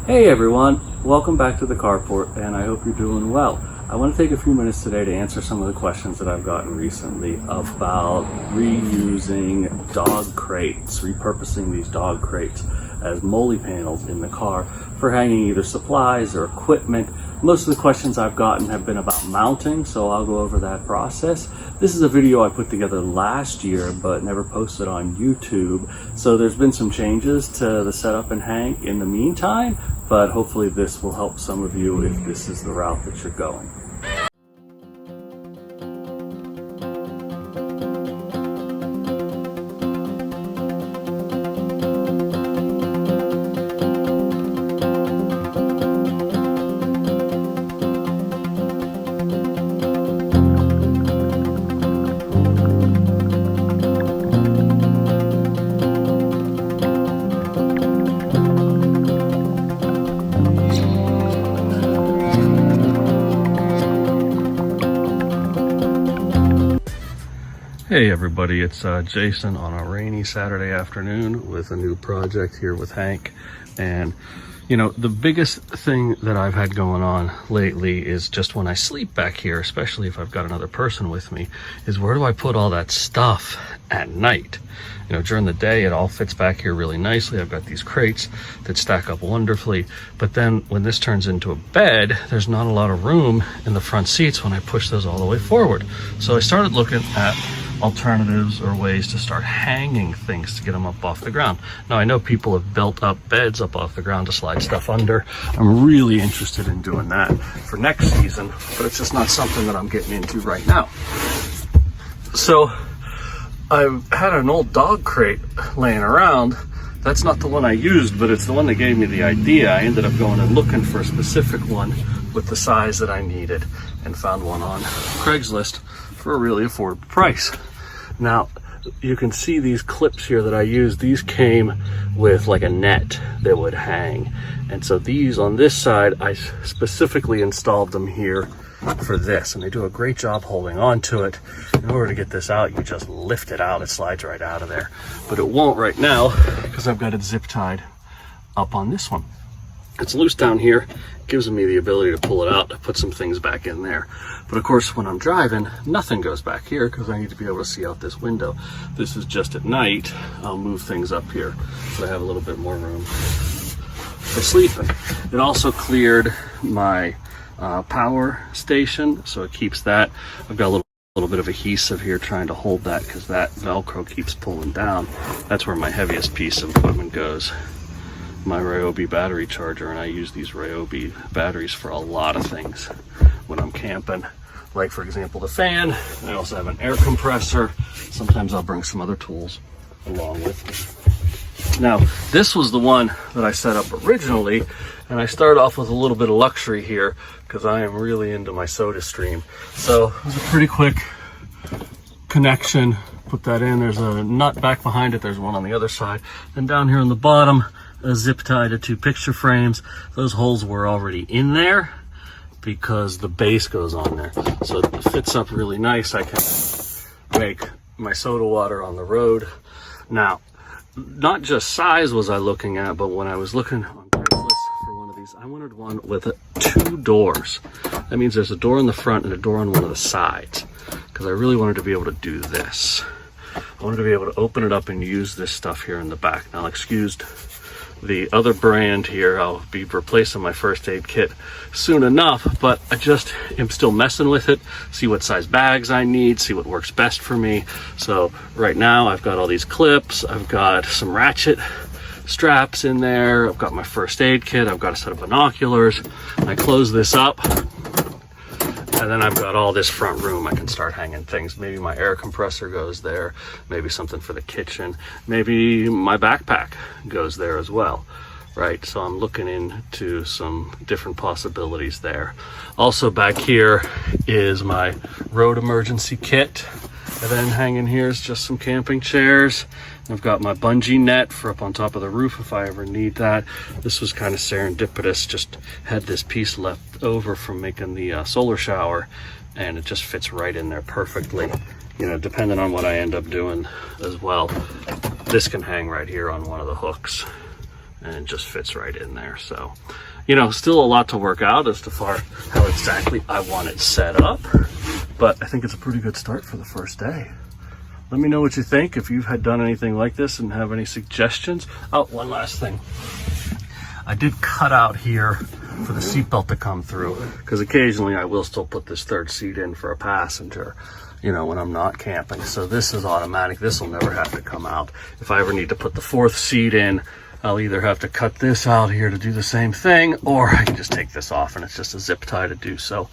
Hey everyone, welcome back to the carport, and I hope you're doing well. I want to take a few minutes today to answer some of the questions that I've gotten recently about reusing dog crates, repurposing these dog crates as molly panels in the car for hanging either supplies or equipment. Most of the questions I've gotten have been about mounting, so I'll go over that process. This is a video I put together last year but never posted on YouTube, so there's been some changes to the setup and hang in the meantime, but hopefully this will help some of you if this is the route that you're going. Hey everybody, it's Jason on a rainy Saturday afternoon with a new project here with Hank. And you know, the biggest thing that I've had going on lately is just when I sleep back here, especially if I've got another person with me, is where do I put all that stuff at night? You know, during the day it all fits back here really nicely. I've got these crates that stack up wonderfully, but then when this turns into a bed, there's not a lot of room in the front seats when I push those all the way forward. So I started looking at alternatives or ways to start hanging things to get them up off the ground. Now I know people have built up beds up off the ground to slide stuff under. I'm really interested in doing that for next season, but it's just not something that I'm getting into right now. So I've had an old dog crate laying around. That's not the one I used, but it's the one that gave me the idea. I ended up going and looking for a specific one with the size that I needed and found one on Craigslist for a really affordable price. Now, you can see these clips here that I used. These came with like a net that would hang. And so these on this side, I specifically installed them here for this. And they do a great job holding on to it. In order to get this out, you just lift it out. It slides right out of there. But it won't right now because I've got it zip tied up on this one. It's loose down here, gives me the ability to pull it out to put some things back in there. But of course, when I'm driving, nothing goes back here because I need to be able to see out this window. This is just at night. I'll move things up here so I have a little bit more room for sleeping. It also cleared my power station, so it keeps that. I've got a little bit of adhesive here trying to hold that because that Velcro keeps pulling down. That's where my heaviest piece of equipment goes. My Ryobi battery charger, and I use these Ryobi batteries for a lot of things when I'm camping. Like for example, the fan. I also have an air compressor. Sometimes I'll bring some other tools along with me. Now, this was the one that I set up originally, and I started off with a little bit of luxury here because I am really into my soda stream. So it was a pretty quick connection. Put that in. There's a nut back behind it. There's one on the other side. And down here on the bottom, a zip tie to 2 picture frames. Those holes were already in there because the base goes on there. So it fits up really nice. I can make my soda water on the road. Now, not just size was I looking at, but when I was looking on Craigslist for one of these, I wanted one with 2 doors. That means there's a door in the front and a door on one of the sides, because I really wanted to be able to do this. I wanted to be able to open it up and use this stuff here in the back. Now, excuse the other brand here. I'll be replacing my first aid kit soon enough, but I just am still messing with it, see what size bags I need, see what works best for me. So right now I've got all these clips, I've got some ratchet straps in there, I've got my first aid kit, I've got a set of binoculars. I close this up, and then I've got all this front room. I can start hanging things. Maybe my air compressor goes there, maybe something for the kitchen, maybe my backpack goes there as well, right? So I'm looking into some different possibilities there. Also back here is my road emergency kit. And then hanging here is just some camping chairs. I've got my bungee net for up on top of the roof if I ever need that. This was kind of serendipitous, just had this piece left over from making the solar shower, and it just fits right in there perfectly. You know, depending on what I end up doing as well. This can hang right here on one of the hooks and it just fits right in there. So, you know, still a lot to work out as to far how exactly I want it set up, but I think it's a pretty good start for the first day. Let me know what you think, if you've had done anything like this and have any suggestions. Oh, one last thing. I did cut out here for the seatbelt to come through, because occasionally I will still put this third seat in for a passenger, you know, when I'm not camping. So this is automatic. This will never have to come out. If I ever need to put the fourth seat in, I'll either have to cut this out here to do the same thing, or I can just take this off and it's just a zip tie to do so.